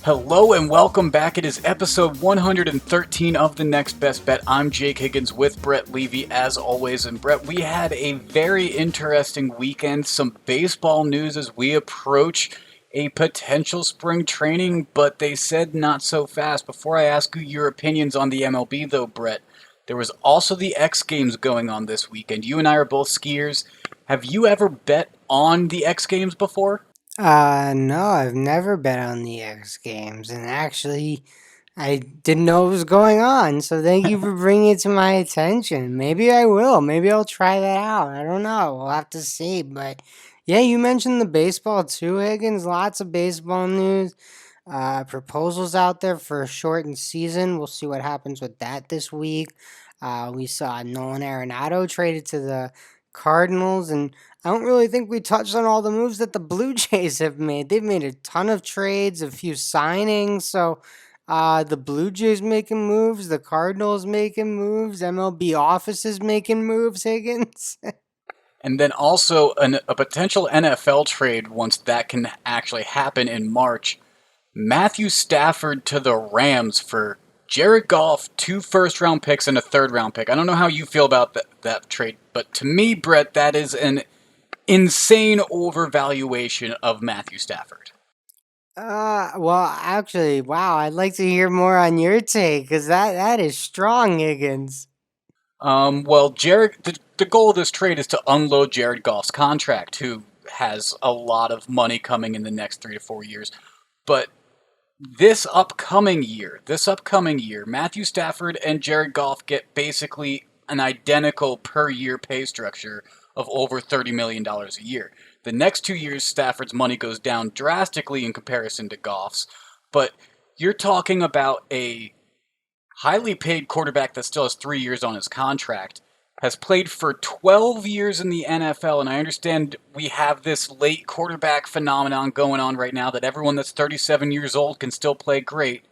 Hello and welcome back. It is episode 113 of The Next Best Bet. I'm Jake Higgins with Brett Levy as always. And Brett, we had a very interesting weekend. Some baseball news as we approach a potential spring training, but they said not so fast. Before I ask you your opinions on the MLB though, Brett, there was also the X Games going on this weekend. You and I are both skiers. Have you ever bet on the X Games before? No, I've never bet on the X Games, and actually, I didn't know it was going on, so thank you for bringing it to my attention. Maybe I will. Maybe I'll try that out. I don't know. We'll have to see. But yeah, you mentioned the baseball too, Higgins. Lots of baseball news. Proposals out there for a shortened season. We'll see what happens with that this week. We saw Nolan Arenado traded to the Cardinals, and I don't really think we touched on all the moves that the Blue Jays have made. They've made a ton of trades, a few signings. So the Blue Jays making moves, the Cardinals making moves, MLB offices making moves, Higgins. And then also a potential NFL trade once that can actually happen in March. Matthew Stafford to the Rams for Jared Goff, 2 first-round picks and a third-round pick. I don't know how you feel about that trade, but to me, Brett, that is an insane overvaluation of Matthew Stafford. Well, actually, wow, I'd like to hear more on your take because that is strong, Higgins. Well, the goal of this trade is to unload Jared Goff's contract, who has a lot of money coming in the next 3 to 4 years. But this upcoming year, Matthew Stafford and Jared Goff get basically an identical per year pay structure of over $30 million a year. The next 2 years, Stafford's money goes down drastically in comparison to Goff's, but you're talking about a highly paid quarterback that still has 3 years on his contract, has played for 12 years in the NFL, and I understand we have this late quarterback phenomenon going on right now that everyone that's 37 years old can still play great,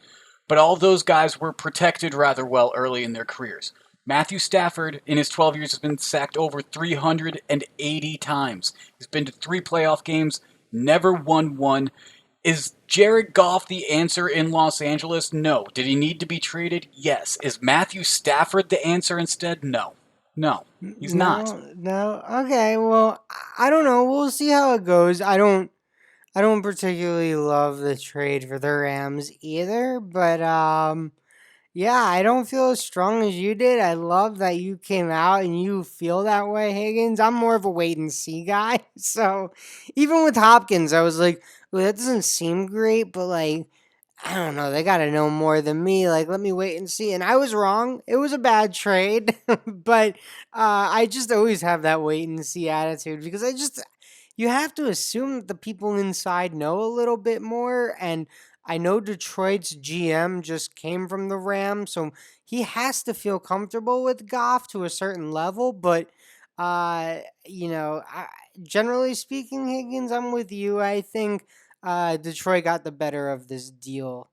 but all those guys were protected rather well early in their careers. Matthew Stafford, in his 12 years, has been sacked over 380 times. He's been to 3 playoff games, never won one. Is Jared Goff the answer in Los Angeles? No. Did he need to be traded? Yes. Is Matthew Stafford the answer instead? No. No, he's not. No. Okay, well, I don't know. We'll see how it goes. I don't particularly love the trade for the Rams either, but yeah, I don't feel as strong as you did. I love that you came out and you feel that way, Higgins. I'm more of a wait and see guy. So even with Hopkins, I was like, well, that doesn't seem great, but like, I don't know. They got to know more than me. Like, let me wait and see. And I was wrong. It was a bad trade, but I just always have that wait and see attitude because you have to assume that the people inside know a little bit more. And I know Detroit's GM just came from the Rams, so he has to feel comfortable with Goff to a certain level. But, generally speaking, Higgins, I'm with you. I think Detroit got the better of this deal.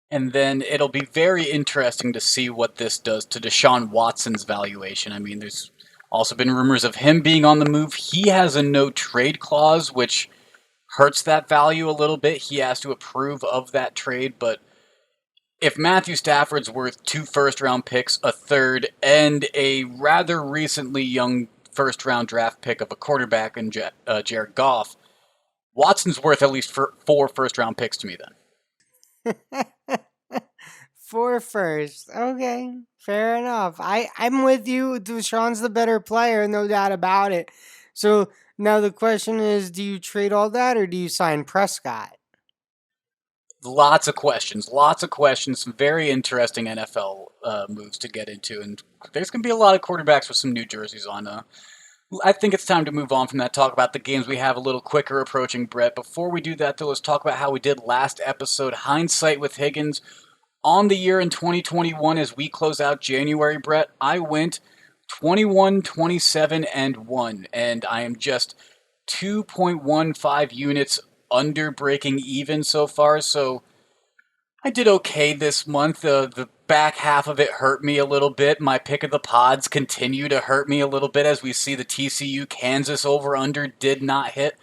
And then it'll be very interesting to see what this does to Deshaun Watson's valuation. I mean, there's also been rumors of him being on the move. He has a no trade clause, which hurts that value a little bit. He has to approve of that trade, but if Matthew Stafford's worth 2 first-round picks, a third, and a rather recently young first-round draft pick of a quarterback in Jared Goff, Watson's worth at least 4 first-round picks to me then. For first. Okay, fair enough. I'm with you. Deshaun's the better player, no doubt about it. So now the question is, do you trade all that or do you sign Prescott? Lots of questions, some very interesting NFL moves to get into, and there's going to be a lot of quarterbacks with some new jerseys on. I think it's time to move on from that, talk about the games we have a little quicker approaching, Brett. Before we do that, though, let's talk about how we did last episode, hindsight with Higgins. On the year in 2021, as we close out January, Brett, I went 21, 27, and 1, and I am just 2.15 units under breaking even so far, so I did okay this month. The back half of it hurt me a little bit. My pick of the pods continue to hurt me a little bit as we see the TCU Kansas over under did not hit.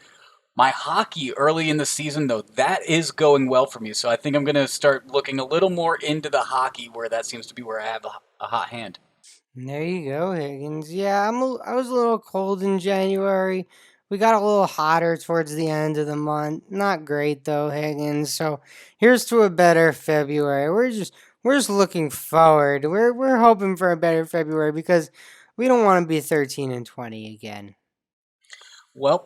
My hockey early in the season, though, that is going well for me. So I think I'm going to start looking a little more into the hockey, where that seems to be where I have a hot hand. There you go, Higgins. Yeah, I was a little cold in January. We got a little hotter towards the end of the month. Not great though, Higgins. So here's to a better February. We're just looking forward. We're hoping for a better February because we don't want to be 13-20 again. Well,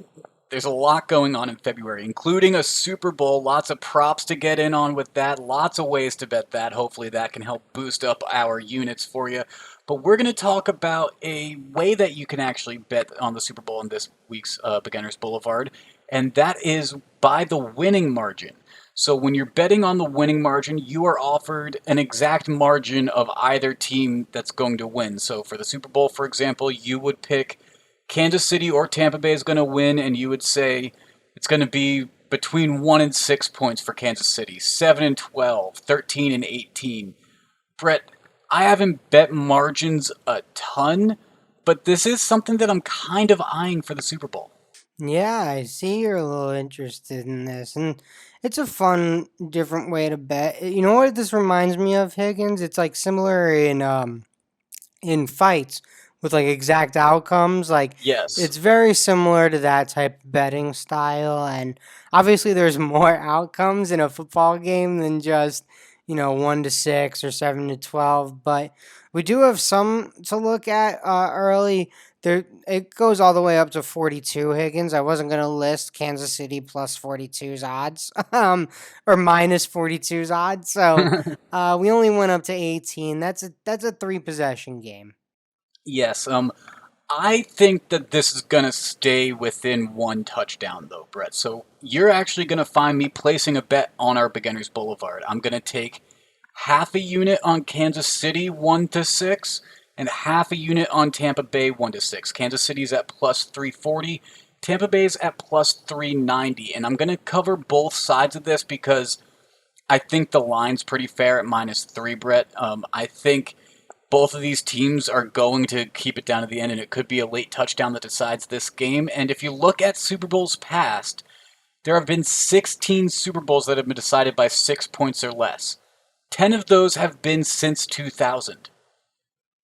there's a lot going on in February, including a Super Bowl. Lots of props to get in on with that. Lots of ways to bet that. Hopefully, that can help boost up our units for you. But we're going to talk about a way that you can actually bet on the Super Bowl in this week's Beginners Boulevard, and that is by the winning margin. So, when you're betting on the winning margin, you are offered an exact margin of either team that's going to win. So, for the Super Bowl, for example, you would pick Kansas City or Tampa Bay is going to win, and you would say it's going to be between 1 and 6 points for Kansas City, 7 and 12, 13 and 18. Brett, I haven't bet margins a ton, but this is something that I'm kind of eyeing for the Super Bowl. Yeah, I see you're a little interested in this, and it's a fun, different way to bet. You know what this reminds me of, Higgins? It's like similar in fights with like exact outcomes. Like Yes. it's very similar to that type of betting style. And obviously, there's more outcomes in a football game than just 1-6 or 7-12. But we do have some to look at early. There, it goes all the way up to 42. Higgins. I wasn't gonna list Kansas City plus 42's odds, or minus 42's odds. So we only went up to 18. That's a three possession game. Yes. I think that this is going to stay within one touchdown, though, Brett. So you're actually going to find me placing a bet on our Beginners Boulevard. I'm going to take half a unit on Kansas City 1-6 and half a unit on Tampa Bay 1-6. Kansas City's at plus 340, Tampa Bay's at plus 390, and I'm going to cover both sides of this because I think the line's pretty fair at -3, Brett. I think both of these teams are going to keep it down to the end, and it could be a late touchdown that decides this game. And if you look at Super Bowls past, there have been 16 Super Bowls that have been decided by 6 points or less. 10 of those have been since 2000.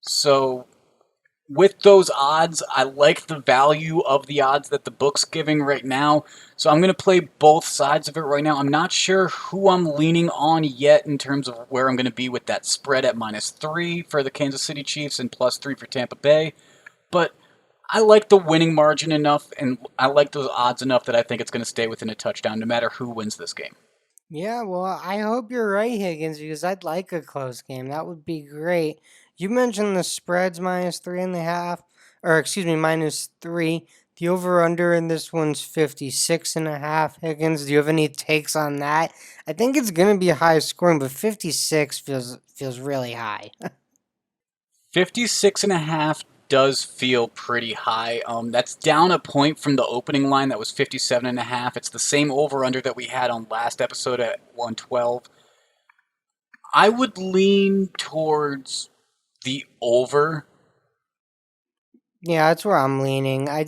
So with those odds, I like the value of the odds that the book's giving right now. So I'm going to play both sides of it right now. I'm not sure who I'm leaning on yet in terms of where I'm going to be with that spread at -3 for the Kansas City Chiefs and +3 for Tampa Bay. But I like the winning margin enough, and I like those odds enough that I think it's going to stay within a touchdown no matter who wins this game. Yeah, well, I hope you're right, Higgins, because I'd like a close game. That would be great. You mentioned the spreads -3.5, or excuse me, -3. The over under in this one's 56.5. Higgins, do you have any takes on that? I think it's gonna be high scoring, but 56 feels really high. 56.5 does feel pretty high. That's down a point from the opening line that was 57.5. It's the same over under that we had on last episode at 112. I would lean towards the over. Yeah, that's where I'm leaning. I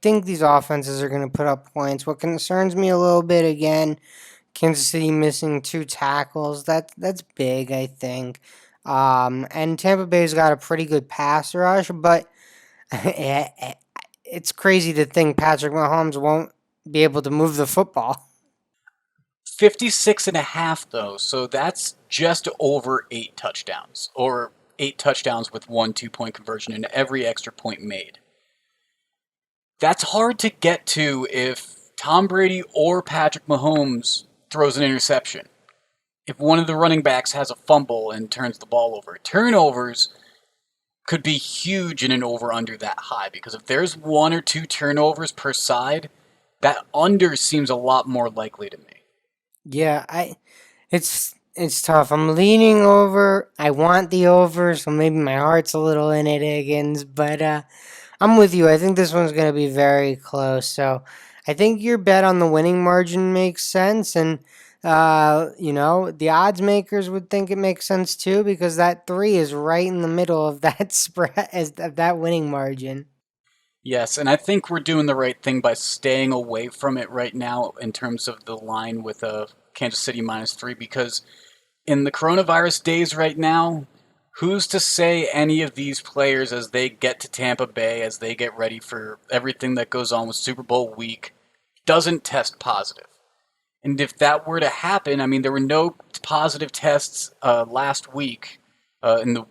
think these offenses are gonna put up points. What concerns me a little bit again, Kansas City missing two tackles. That's big, I think. And Tampa Bay's got a pretty good pass rush, but it's crazy to think Patrick Mahomes won't be able to move the football. 56.5 though, so that's just over 8 touchdowns, or 8 touchdowns with 1 2-point conversion and every extra point made. That's hard to get to if Tom Brady or Patrick Mahomes throws an interception. If one of the running backs has a fumble and turns the ball over. Turnovers could be huge in an over-under that high, because if there's 1 or 2 turnovers per side, that under seems a lot more likely to me. Yeah, it's tough. I'm leaning over. I want the over, so maybe my heart's a little in it, Higgins. But I'm with you. I think this one's going to be very close. So I think your bet on the winning margin makes sense. And, the odds makers would think it makes sense too, because that three is right in the middle of that spread, of that winning margin. Yes, and I think we're doing the right thing by staying away from it right now in terms of the line with Kansas City -3 because in the coronavirus days right now, who's to say any of these players as they get to Tampa Bay, as they get ready for everything that goes on with Super Bowl week, doesn't test positive? And if that were to happen, I mean, there were no positive tests last week in the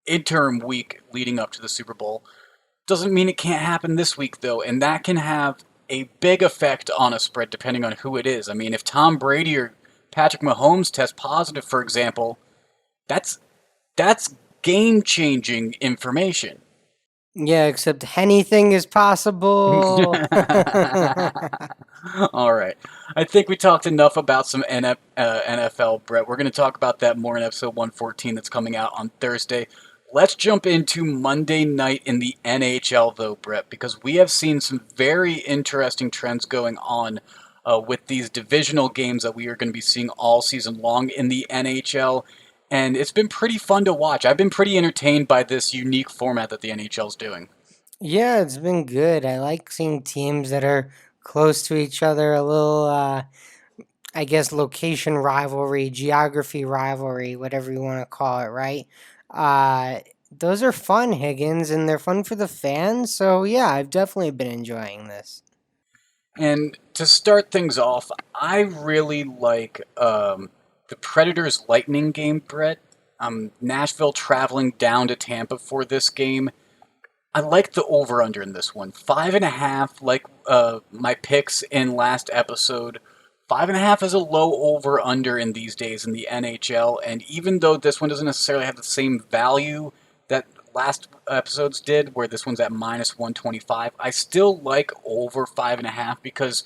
interim week leading up to the Super Bowl. Doesn't mean it can't happen this week, though, and that can have a big effect on a spread depending on who it is. I mean, if Tom Brady or Patrick Mahomes test positive, for example, that's that's game-changing information. Yeah, except anything is possible. All right. I think we talked enough about some NFL, Brett. We're going to talk about that more in episode 114 that's coming out on Thursday. Let's jump into Monday night in the NHL, though, Brett, because we have seen some very interesting trends going on with these divisional games that we are going to be seeing all season long in the NHL. And it's been pretty fun to watch. I've been pretty entertained by this unique format that the NHL is doing. Yeah, it's been good. I like seeing teams that are close to each other, a little, I guess, location rivalry, geography rivalry, whatever you want to call it, right? Uh, those are fun, Higgins, and they're fun for the fans. So, yeah, I've definitely been enjoying this. And to start things off, I really like the Predators Lightning game, Brett. Nashville traveling down to Tampa for this game. I like the over under in this one. 5.5, like my picks in last episode. 5.5 is a low over under in these days in the NHL, and even though this one doesn't necessarily have the same value that last episodes did, where this one's at -125, I still like over 5.5 because,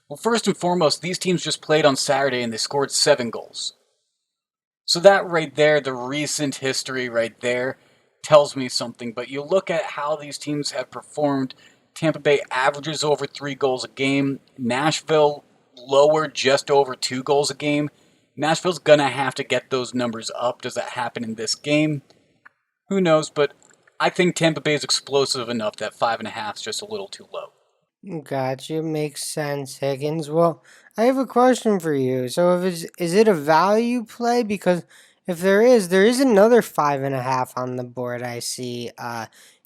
well, first and foremost, these teams just played on Saturday and they scored 7 goals. So that right there, the recent history right there, tells me something. But you look at how these teams have performed. Tampa Bay averages over 3 goals a game. Nashville lower, just over 2 goals a game. Nashville's gonna have to get those numbers up. Does that happen in this game? Who knows? But I think Tampa Bay is explosive enough that 5.5 is just a little too low. Gotcha. Makes sense, Higgins. Well, I have a question for you. So, if is it a value play? Because if there is another 5.5 on the board. I see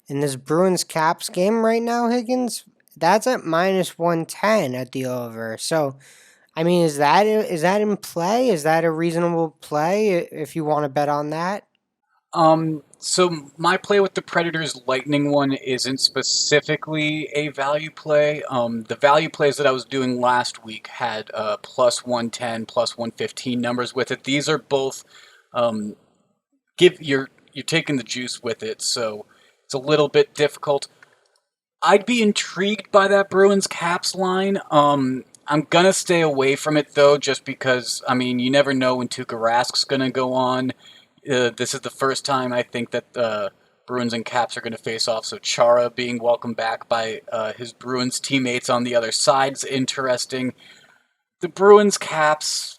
in this Bruins Caps game right now, Higgins. That's at -110 at the over. So, I mean, is that in play? Is that a reasonable play if you want to bet on that? So my play with the Predators Lightning one isn't specifically a value play. The value plays that I was doing last week had +110, +115 numbers with it. These are both um, give you're taking the juice with it, so it's a little bit difficult. I'd be intrigued by that Bruins Caps line. I'm gonna stay away from it though, just because I mean you never know when Tuukka Rask's gonna go on. This is the first time I think that Bruins and Caps are going to face off. So Chara being welcomed back by his Bruins teammates on the other side's interesting. The Bruins Caps,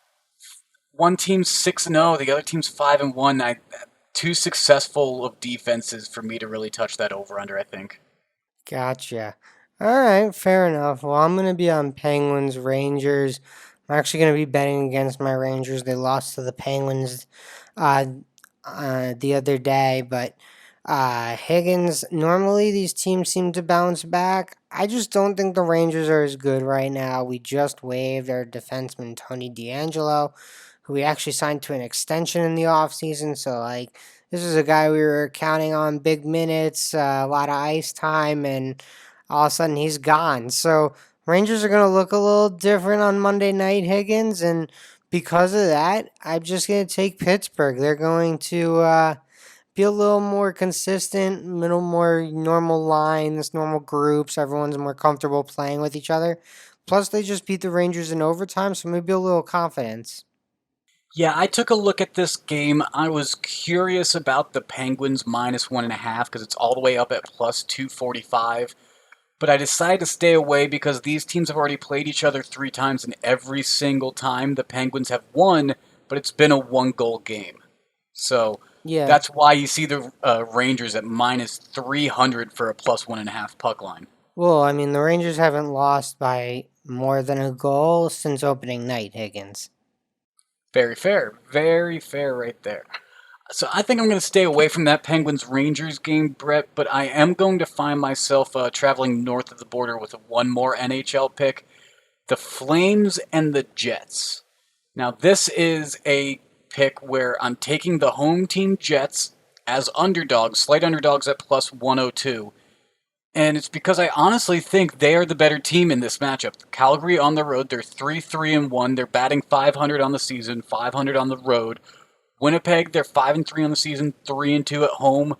one team's 6-0, the other team's 5-1. Too successful of defenses for me to really touch that over under. I think. Gotcha. All right, fair enough. Well, I'm going to be on Penguins Rangers. I'm actually going to be betting against my Rangers. They lost to the Penguins uh, the other day, but Higgins, normally these teams seem to bounce back. I just don't think the Rangers are as good right now. We just waived our defenseman, Tony DeAngelo, who we actually signed to an extension in the offseason. So, like, this is a guy we were counting on big minutes, a lot of ice time, and all of a sudden he's gone. So Rangers are going to look a little different on Monday night, Higgins, and because of that, I'm just going to take Pittsburgh. They're going to be a little more consistent, little more normal lines, normal groups. Everyone's more comfortable playing with each other. Plus, they just beat the Rangers in overtime, so maybe a little confidence. Yeah, I took a look at this game. I was curious about the Penguins -1.5 because it's all the way up at +245. But I decided to stay away because these teams have already played each other 3 times, and every single time the Penguins have won, but it's been a 1 goal game. So Yeah. That's why you see the Rangers at minus 300 for a plus 1.5 puck line. Well, I mean, the Rangers haven't lost by more than a goal since opening night, Higgins. Very fair right there. So I think I'm going to stay away from that Penguins Rangers game, Brett, but I am going to find myself traveling north of the border with one more NHL pick, the Flames and the Jets. Now, this is a pick where I'm taking the home team Jets as underdogs, slight underdogs at plus 102. And it's because I honestly think they are the better team in this matchup. Calgary on the road, they're 3-3-1. They're batting 500 on the season, 500 on the road. Winnipeg, they're 5-3 on the season, 3-2 at home,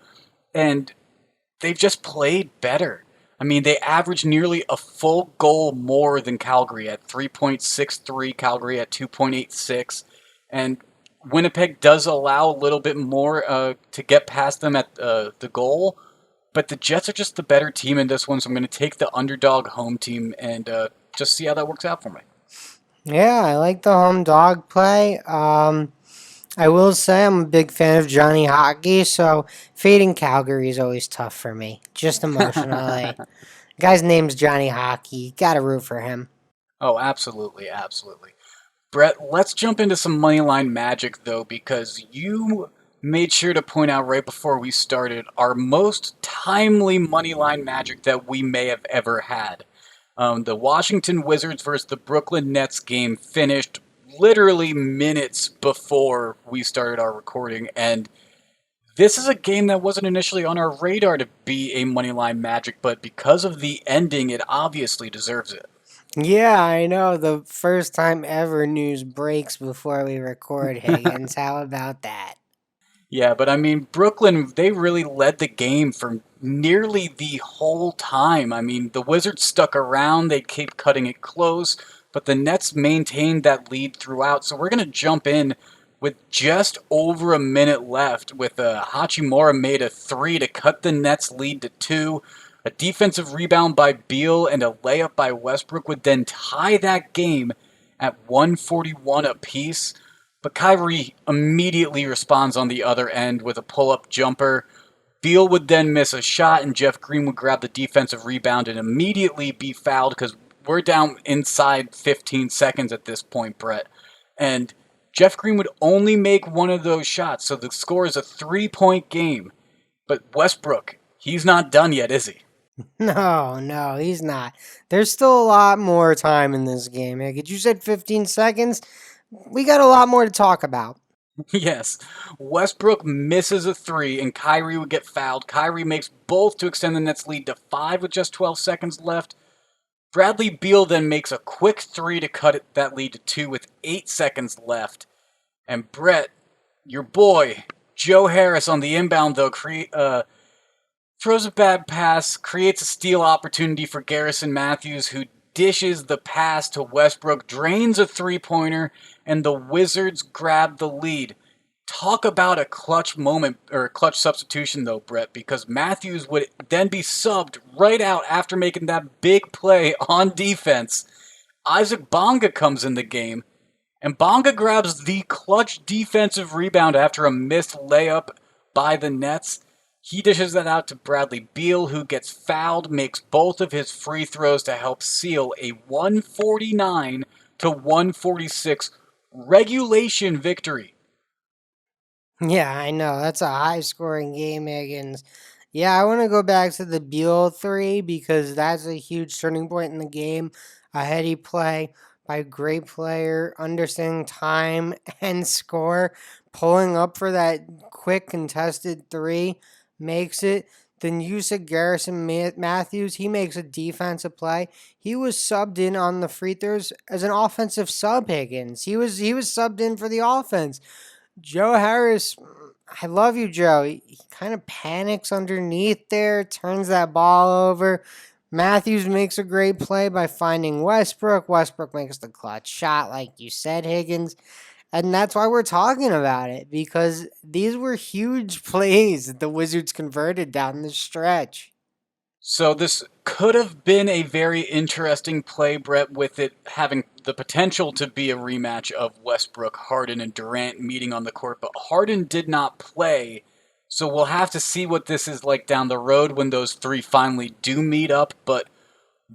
and they've just played better. I mean, they average nearly a full goal more than Calgary at 3.63, Calgary at 2.86, and Winnipeg does allow a little bit more to get past them at the goal, but the Jets are just the better team in this one, so I'm going to take the underdog home team and just see how that works out for me. Yeah, I like the home dog play. I will say I'm a big fan of Johnny Hockey, so fading Calgary is always tough for me, just emotionally. Guy's name's Johnny Hockey. Gotta root for him. Oh, absolutely, absolutely. Brett, let's jump into some moneyline magic though, because you made sure to point out right before we started our most timely moneyline magic that we may have ever had. The Washington Wizards versus the Brooklyn Nets game finished literally minutes before we started our recording, and this is a game that wasn't initially on our radar to be a moneyline magic, but because of the ending, it obviously deserves it. Yeah, I know. The first time ever news breaks before we record, Higgins. How about that? Yeah, but I mean, Brooklyn, they really led the game for nearly the whole time. I mean, the Wizards stuck around, they kept cutting it close, but the Nets maintained that lead throughout. So we're going to jump in with just over a minute left with Hachimura made a three to cut the Nets lead to two. A defensive rebound by Beal and a layup by Westbrook would then tie that game at 141 apiece. But Kyrie immediately responds on the other end with a pull-up jumper. Beal would then miss a shot, and Jeff Green would grab the defensive rebound and immediately be fouled because we're down inside 15 seconds at this point, Brett. And Jeff Green would only make one of those shots, so the score is a 3-point game. But Westbrook, he's not done yet, is he? No, no, he's not. There's still a lot more time in this game. Higgins. You said 15 seconds. We got a lot more to talk about. Yes. Westbrook misses a three, and Kyrie would get fouled. Kyrie makes both to extend the Nets' lead to 5 with just 12 seconds left. Bradley Beal then makes a quick three to cut that lead to 2 with 8 seconds left. And Brett, your boy, Joe Harris on the inbound, though, throws a bad pass, creates a steal opportunity for Garrison Matthews, who dishes the pass to Westbrook, drains a three-pointer, and the Wizards grab the lead. Talk about a clutch moment, or a clutch substitution, though, Brett, because Matthews would then be subbed right out after making that big play on defense. Isaac Bonga comes in the game, and Bonga grabs the clutch defensive rebound after a missed layup by the Nets. He dishes that out to Bradley Beal, who gets fouled, makes both of his free throws to help seal a 149 to 146 regulation victory. Yeah, I know. That's a high scoring game, Higgins. Yeah, I want to go back to the Beal three because that's a huge turning point in the game. A heady play by a great player, understanding time and score, pulling up for that quick contested three, makes it. Then you said Garrison Matthews, he makes a defensive play. He was subbed in on the free throws as an offensive sub, Higgins. He was subbed in for the offense. Joe Harris, I love you, Joe. He kind of panics underneath there, turns that ball over. Matthews makes a great play by finding Westbrook. Westbrook makes the clutch shot, like you said, Higgins. And that's why we're talking about it, because these were huge plays that the Wizards converted down the stretch. So this could have been a very interesting play, Brett, with it having the potential to be a rematch of Westbrook, Harden, and Durant meeting on the court, but Harden did not play. So we'll have to see what this is like down the road when those three finally do meet up. But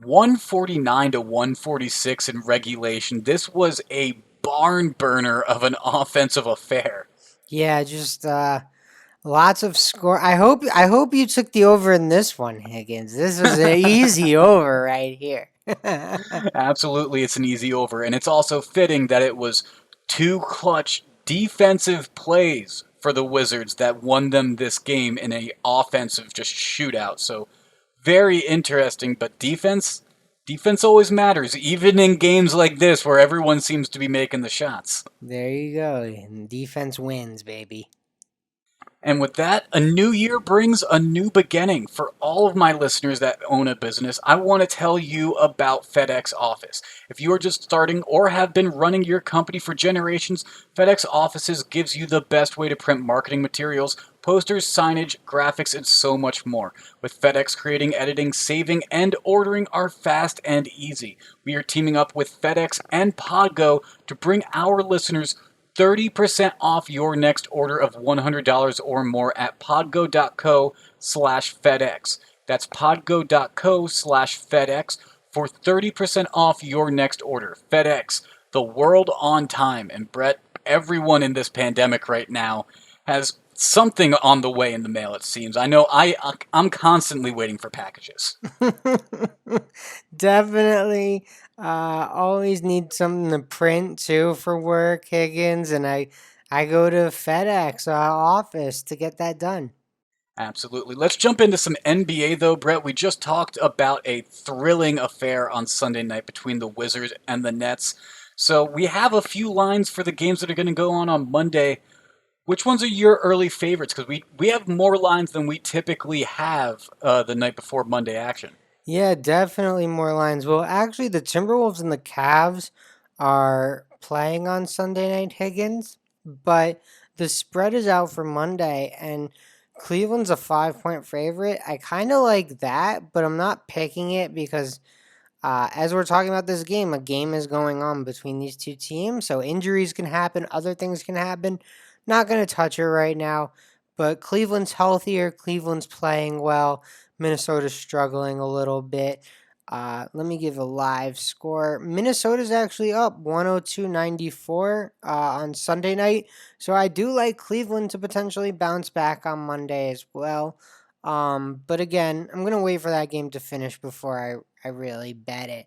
149 to 146 in regulation, this was a barn burner of an offensive affair. Yeah, just lots of score. I hope you took the over in this one, Higgins. This was an easy over right here. Absolutely, it's an easy over. And it's also fitting that it was two clutch defensive plays for the Wizards that won them this game in a offensive just shootout. So very interesting, but defense always matters, even in games like this where everyone seems to be making the shots. There you go. And defense wins, baby. And with that, a new year brings a new beginning. For all of my listeners that own a business, I want to tell you about FedEx Office. If you are just starting or have been running your company for generations, FedEx Offices gives you the best way to print marketing materials, posters, signage, graphics, and so much more. With FedEx, creating, editing, saving, and ordering are fast and easy. We are teaming up with FedEx and Podgo to bring our listeners 30% off your next order of $100 or more at podgo.co/FedEx. That's podgo.co/FedEx for 30% off your next order. FedEx, the world on time. And Brett, everyone in this pandemic right now has something on the way in the mail, it seems. I know I'm constantly waiting for packages. Definitely. Always need something to print too for work, Higgins, and I go to FedEx office to get that done. Absolutely. Let's jump into some NBA though, Brett. We just talked about a thrilling affair on Sunday night between the Wizards and the Nets. So we have a few lines for the games that are going to go on Monday. Which ones are your early favorites? Because we have more lines than we typically have the night before Monday action. Yeah, definitely more lines. Well, actually, the Timberwolves and the Cavs are playing on Sunday night, Higgins, but the spread is out for Monday, and Cleveland's a 5-point favorite. I kind of like that, but I'm not picking it because as we're talking about this game, a game is going on between these two teams. So injuries can happen, other things can happen. Not going to touch it right now. But Cleveland's healthier. Cleveland's playing well. Minnesota's struggling a little bit. Let me give a live score. Minnesota's actually up 102-94 on Sunday night. So I do like Cleveland to potentially bounce back on Monday as well. But again, I'm gonna wait for that game to finish before I really bet it.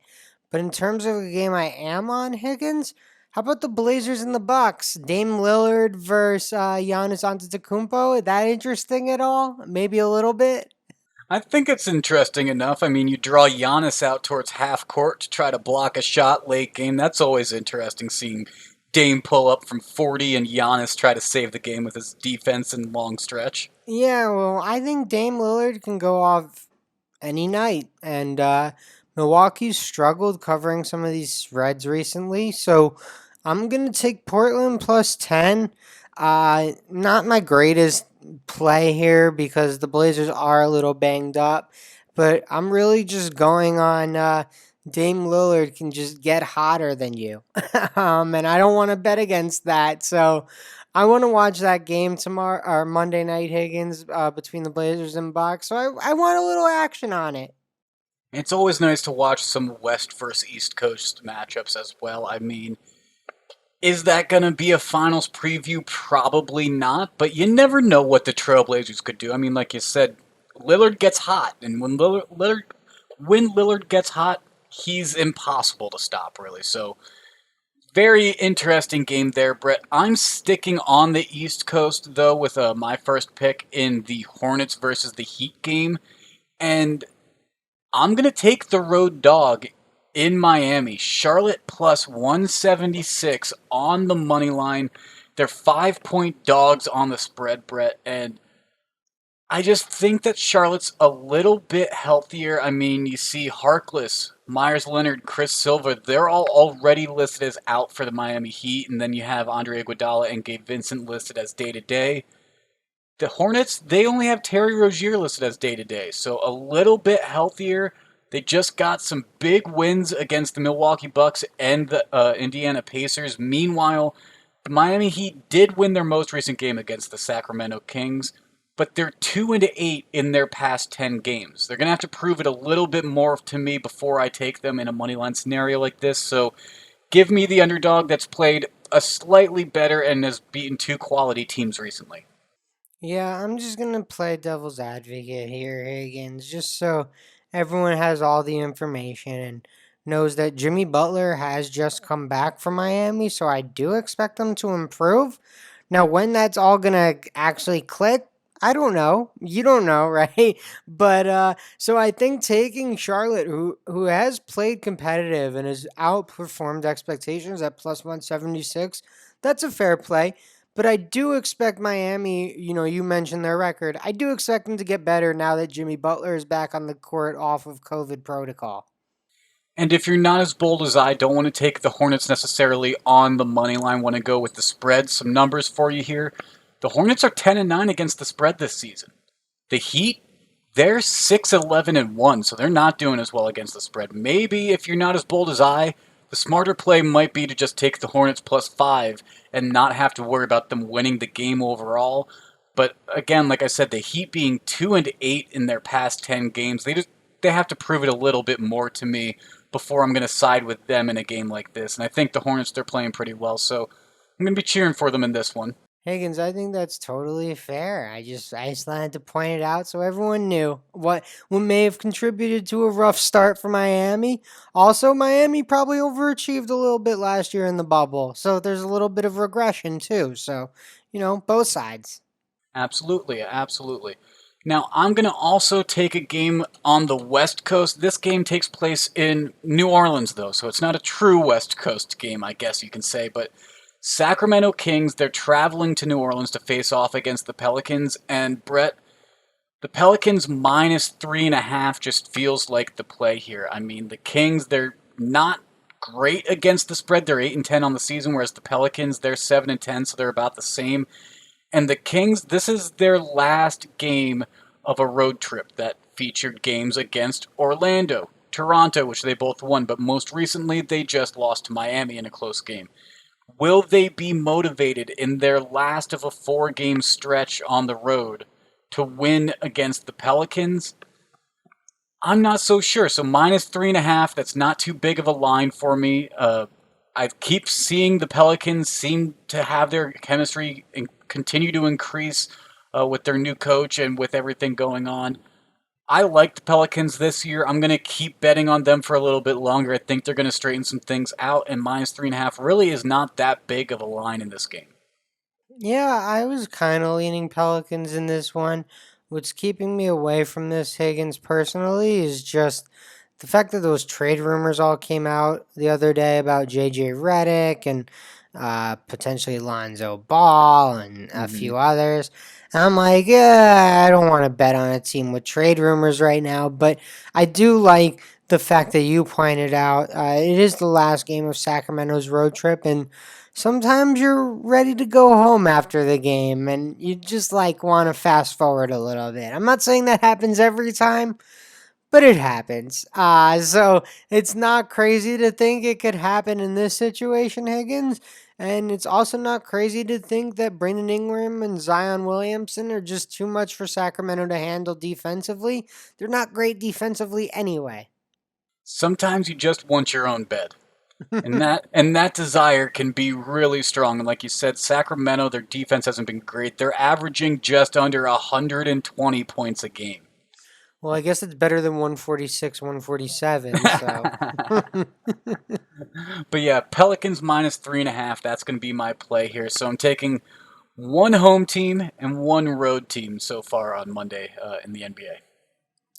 But in terms of a game I am on, Higgins, how about the Blazers and the Bucs? Dame Lillard versus Giannis Antetokounmpo. That interesting at all? Maybe a little bit. I think it's interesting enough. I mean, you draw Giannis out towards half court to try to block a shot late game. That's always interesting seeing Dame pull up from 40 and Giannis try to save the game with his defense and long stretch. Yeah, well, I think Dame Lillard can go off any night. And Milwaukee's struggled covering some of these spreads recently. So I'm going to take Portland plus 10. Not my greatest play here because the Blazers are a little banged up. But I'm really just going on Dame Lillard can just get hotter than you. And I don't want to bet against that. So I want to watch that game tomorrow or Monday night, Higgins, between the Blazers and Bucks. So I want a little action on it. It's always nice to watch some West versus East Coast matchups as well. I mean, is that going to be a finals preview? Probably not, but you never know what the Trailblazers could do. I mean, like you said, Lillard gets hot, and when Lillard gets hot, he's impossible to stop, really. So, very interesting game there, Brett. I'm sticking on the East Coast, though, with my first pick in the Hornets versus the Heat game, and I'm going to take the road dog in Miami. Charlotte plus 176 on the money line. They're 5-point dogs on the spread, Brett, and I just think that Charlotte's a little bit healthier. I mean, you see Harkless, Myers Leonard, Chris Silva, they're all already listed as out for the Miami Heat, and then you have Andre Iguodala and Gabe Vincent listed as day-to-day. The Hornets, they only have Terry Rozier listed as day-to-day, so a little bit healthier. They just got some big wins against the Milwaukee Bucks and the Indiana Pacers. Meanwhile, the Miami Heat did win their most recent game against the Sacramento Kings, but they're 2-8 in their past 10 games. They're going to have to prove it a little bit more to me before I take them in a money line scenario like this. So give me the underdog that's played a slightly better and has beaten two quality teams recently. Yeah, I'm just gonna play devil's advocate here, Higgins, just so everyone has all the information and knows that Jimmy Butler has just come back from Miami, so I do expect them to improve. Now, when that's all gonna actually click, I don't know. You don't know, right? But so I think taking Charlotte, who has played competitive and has outperformed expectations at plus 176, that's a fair play. But I do expect Miami, you mentioned their record. I do expect them to get better now that Jimmy Butler is back on the court off of COVID protocol. And if you're not as bold as I, don't want to take the Hornets necessarily on the money line, want to go with the spread. Some numbers for you here. The Hornets are 10-9 against the spread this season. The Heat, they're 6-11-1, so they're not doing as well against the spread. Maybe if you're not as bold as I, the smarter play might be to just take the Hornets +5 and not have to worry about them winning the game overall. But again, like I said, the Heat being 2-8 in their past 10 games, they have to prove it a little bit more to me before I'm going to side with them in a game like this. And I think the Hornets, they're playing pretty well, so I'm going to be cheering for them in this one. Higgins, I think that's totally fair. I just wanted to point it out so everyone knew what may have contributed to a rough start for Miami. Also, Miami probably overachieved a little bit last year in the bubble, so there's a little bit of regression too. So, both sides. Absolutely, absolutely. Now, I'm going to also take a game on the West Coast. This game takes place in New Orleans, though, so it's not a true West Coast game, I guess you can say. But Sacramento Kings, they're traveling to New Orleans to face off against the Pelicans. And Brett, the Pelicans -3.5 just feels like the play here. I mean, the Kings, they're not great against the spread. They're 8-10 on the season, whereas the Pelicans, they're 7-10, so they're about the same. And the Kings, this is their last game of a road trip that featured games against Orlando, Toronto, which they both won, but most recently they just lost to Miami in a close game. Will they be motivated in their last of a 4-game stretch on the road to win against the Pelicans? I'm not so sure. So -3.5, that's not too big of a line for me. I keep seeing the Pelicans seem to have their chemistry and continue to increase with their new coach and with everything going on. I like the Pelicans this year. I'm going to keep betting on them for a little bit longer. I think they're going to straighten some things out, and -3.5 really is not that big of a line in this game. Yeah, I was kind of leaning Pelicans in this one. What's keeping me away from this, Higgins, personally, is just the fact that those trade rumors all came out the other day about JJ Redick and potentially Lonzo Ball and a Hmm. few others. And I'm like, yeah, I don't want to bet on a team with trade rumors right now, but I do like the fact that you pointed out it is the last game of Sacramento's road trip, and sometimes you're ready to go home after the game and you just like want to fast forward a little bit. I'm not saying that happens every time, but it happens. So it's not crazy to think it could happen in this situation, Higgins. And it's also not crazy to think that Brandon Ingram and Zion Williamson are just too much for Sacramento to handle defensively. They're not great defensively anyway. Sometimes you just want your own bed. And that desire can be really strong. And like you said, Sacramento, their defense hasn't been great. They're averaging just under 120 points a game. Well, I guess it's better than 146, 147. So. But yeah, Pelicans -3.5. That's going to be my play here. So I'm taking one home team and one road team so far on Monday in the NBA.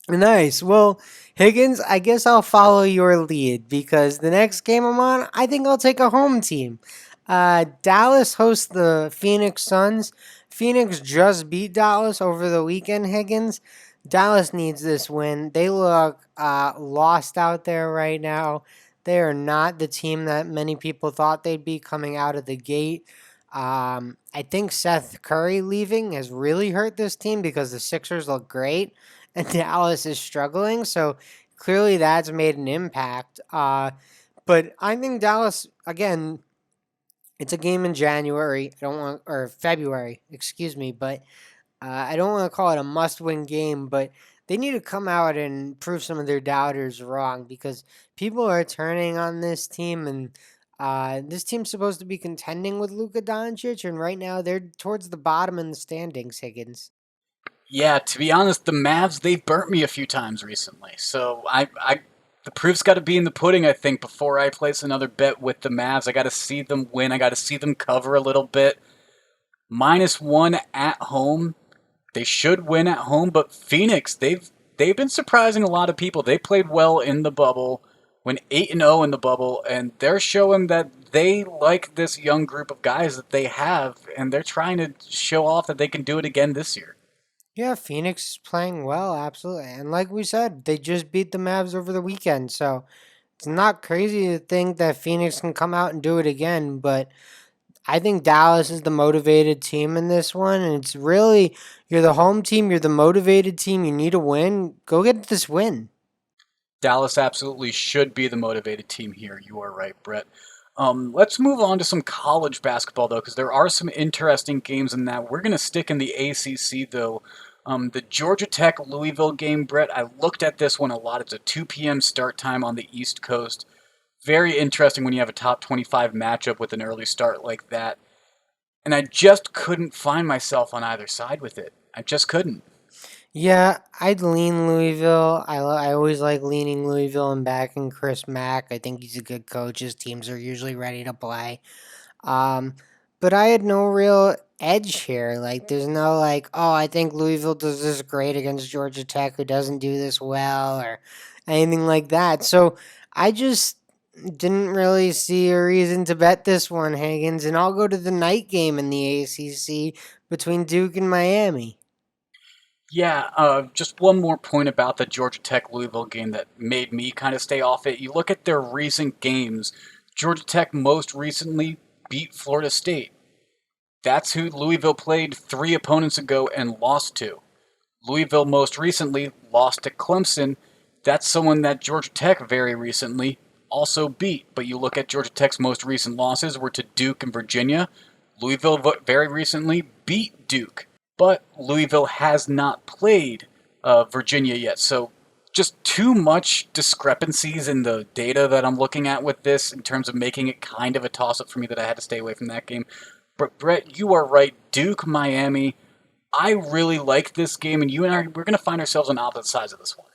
Nice. Well, Higgins, I guess I'll follow your lead because the next game I'm on, I think I'll take a home team. Dallas hosts the Phoenix Suns. Phoenix just beat Dallas over the weekend, Higgins. Dallas needs this win. They look lost out there right now. They are not the team that many people thought they'd be coming out of the gate. I think Seth Curry leaving has really hurt this team because the Sixers look great and Dallas is struggling. So clearly that's made an impact. But I think Dallas again. It's a game in January. I don't want or February, excuse me, but I don't want to call it a must-win game. But they need to come out and prove some of their doubters wrong because people are turning on this team, and this team's supposed to be contending with Luka Doncic, and right now they're towards the bottom in the standings. Higgins. Yeah, to be honest, the Mavs, they've burnt me a few times recently. So the proof's got to be in the pudding, I think, before I place another bet with the Mavs. I got to see them win. I got to see them cover a little bit. -1 at home. They should win at home, but Phoenix, they've been surprising a lot of people. They played well in the bubble, went 8-0 in the bubble, and they're showing that they like this young group of guys that they have, and they're trying to show off that they can do it again this year. Yeah, Phoenix is playing well, absolutely. And like we said, they just beat the Mavs over the weekend. So it's not crazy to think that Phoenix can come out and do it again. But I think Dallas is the motivated team in this one. And it's really, you're the home team, you're the motivated team, you need a win. Go get this win. Dallas absolutely should be the motivated team here. You are right, Brett. Let's move on to some college basketball, though, because there are some interesting games in that. We're going to stick in the ACC, though. The Georgia Tech Louisville game, Brett, I looked at this one a lot. It's a 2 p.m. start time on the East Coast. Very interesting when you have a top 25 matchup with an early start like that. And I just couldn't find myself on either side with it. I just couldn't. Yeah, I'd lean Louisville. I always like leaning Louisville and backing Chris Mack. I think he's a good coach. His teams are usually ready to play. Um, but I had no real edge here. Like, there's no like, oh, I think Louisville does this great against Georgia Tech, who doesn't do this well, or anything like that. So I just didn't really see a reason to bet this one, Higgins. And I'll go to the night game in the ACC between Duke and Miami. Yeah, just one more point about the Georgia Tech Louisville game that made me kind of stay off it. You look at their recent games, Georgia Tech most recently beat Florida State. That's who Louisville played 3 opponents ago and lost to. Louisville most recently lost to Clemson. That's someone that Georgia Tech very recently also beat. But you look at Georgia Tech's most recent losses were to Duke and Virginia. Louisville very recently beat Duke, but Louisville has not played Virginia yet. So just too much discrepancies in the data that I'm looking at with this in terms of making it kind of a toss-up for me that I had to stay away from that game. But Brett, you are right. Duke, Miami. I really like this game, and you and we're going to find ourselves on opposite sides of this one.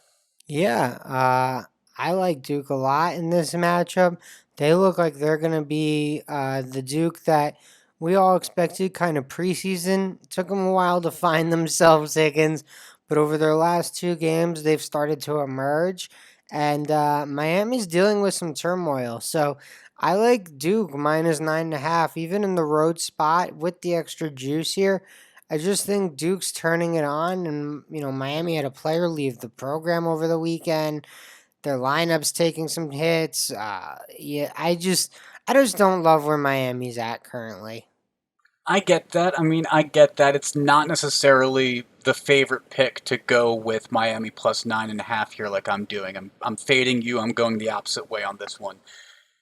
Yeah, I like Duke a lot in this matchup. They look like they're going to be the Duke that we all expected kind of preseason. It took them a while to find themselves, Higgins, but over their last two games, they've started to emerge. And Miami's dealing with some turmoil. So I like Duke -9.5, even in the road spot with the extra juice here. I just think Duke's turning it on, and Miami had a player leave the program over the weekend. Their lineup's taking some hits. Yeah, I just don't love where Miami's at currently. I get that. I mean, I get that. It's not necessarily the favorite pick to go with Miami +9.5 here, like I'm doing. I'm fading you. I'm going the opposite way on this one.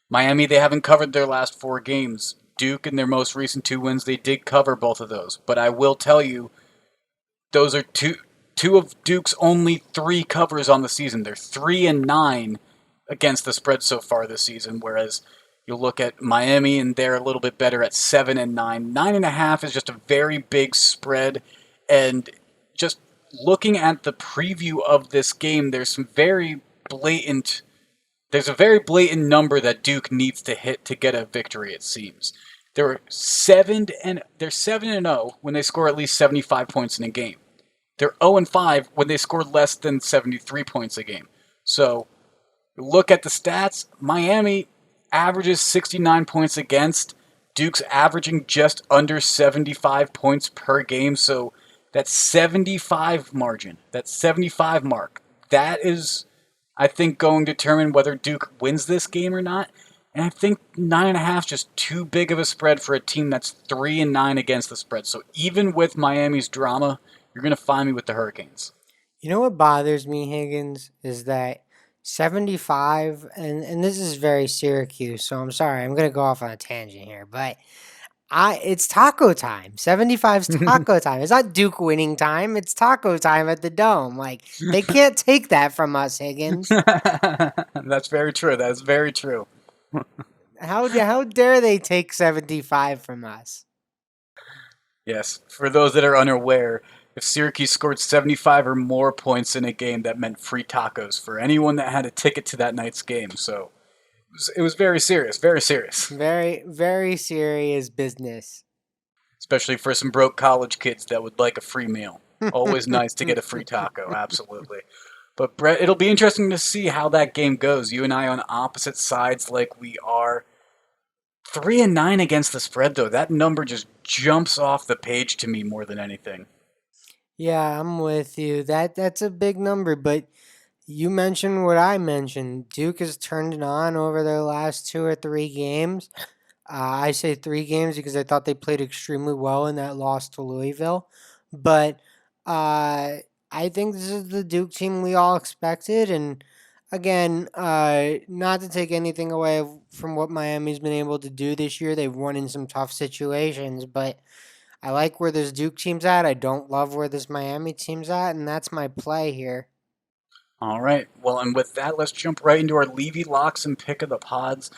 Miami, they haven't covered their last 4 games. Duke, in their most recent 2 wins, they did cover both of those. But I will tell you, those are two of Duke's only 3 covers on the season. They're 3-9 against the spread so far this season, whereas you look at Miami and they're a little bit better at 7-9. 9.5 is just a very big spread, and just looking at the preview of this game, blatant there's a very blatant number that Duke needs to hit to get a victory. It seems they're 7-0 when they score at least 75 points in a game. They're 0-5 when they score less than 73 points a game. So look at the stats. Miami averages 69 points against. Duke's averaging just under 75 points per game. So that 75 margin, that 75 mark, that is, I think, going to determine whether Duke wins this game or not. And I think 9.5 is just too big of a spread for a team that's 3-9 against the spread. So even with Miami's drama, you're going to find me with the Hurricanes. You know what bothers me, Higgins, is that 75, and this is very Syracuse, so I'm sorry, I'm gonna go off on a tangent here, but it's taco time. 75's taco time. It's not Duke winning time. It's taco time at the Dome. Like they can't take that from us, Higgins. That's very true. That is very true. How dare they take 75 from us? Yes, for those that are unaware, if Syracuse scored 75 or more points in a game, that meant free tacos for anyone that had a ticket to that night's game. So it was very serious, very serious. Very, very serious business. Especially for some broke college kids that would like a free meal. Always nice to get a free taco, absolutely. But Brett, it'll be interesting to see how that game goes. You and I on opposite sides like we are. 3-9 against the spread, though. That number just jumps off the page to me more than anything. Yeah, I'm with you. That's a big number, but you mentioned what I mentioned. Duke has turned it on over their last 2 or 3 games. I say 3 games because I thought they played extremely well in that loss to Louisville. But uh, I think this is the Duke team we all expected. And again, not to take anything away from what Miami's been able to do this year, they've won in some tough situations. But I like where this Duke team's at. I don't love where this Miami team's at. And that's my play here. All right. Well, and with that, let's jump right into our Levy locks and pick of the pods.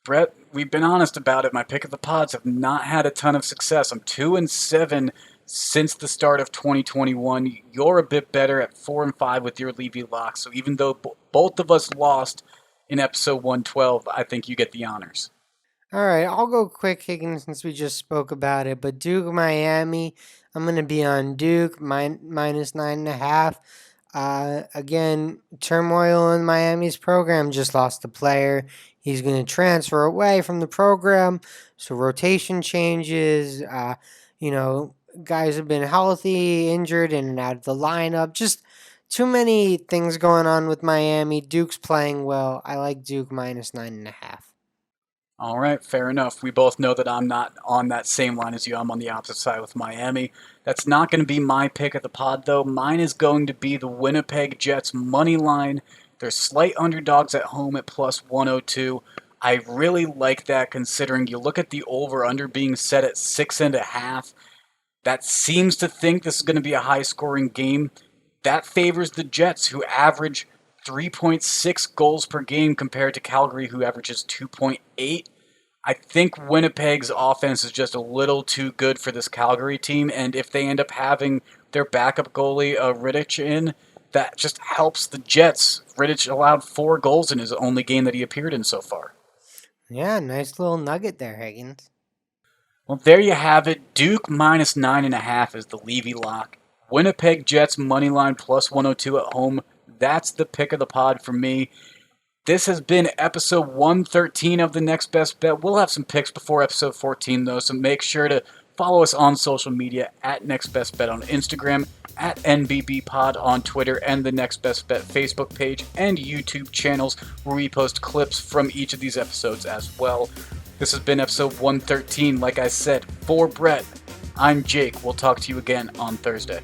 Brett, we've been honest about it. My pick of the pods have not had a ton of success. I'm 2-7 since the start of 2021. You're a bit better at 4-5 with your Levy locks. So even though both of us lost in episode 112, I think you get the honors. All right, I'll go quick, Higgins, since we just spoke about it. But Duke, Miami, I'm going to be on Duke, minus 9.5. Again, turmoil in Miami's program, just lost a player. He's going to transfer away from the program. So rotation changes. Guys have been healthy, injured, in and out of the lineup. Just too many things going on with Miami. Duke's playing well. I like Duke minus 9.5. All right, fair enough. We both know that I'm not on that same line as you. I'm on the opposite side with Miami. That's not going to be my pick of the pod, though. Mine is going to be the Winnipeg Jets money line. They're slight underdogs at home at plus 102. I really like that considering you look at the over-under being set at 6.5. That seems to think this is going to be a high-scoring game. That favors the Jets, who average 3.6 goals per game compared to Calgary, who averages 2.8. I think Winnipeg's offense is just a little too good for this Calgary team, and if they end up having their backup goalie, Rittich, in, that just helps the Jets. Rittich allowed 4 goals in his only game that he appeared in so far. Yeah, nice little nugget there, Higgins. Well, there you have it. Duke minus 9.5 is the Levy lock. Winnipeg Jets money line plus 102 at home. That's the pick of the pod for me. This has been episode 113 of the Next Best Bet. We'll have some picks before episode 14, though, so make sure to follow us on social media at Next Best Bet on Instagram, at NBB Pod on Twitter, and the Next Best Bet Facebook page and YouTube channels where we post clips from each of these episodes as well. This has been episode 113. Like I said, for Brett, I'm Jake. We'll talk to you again on Thursday.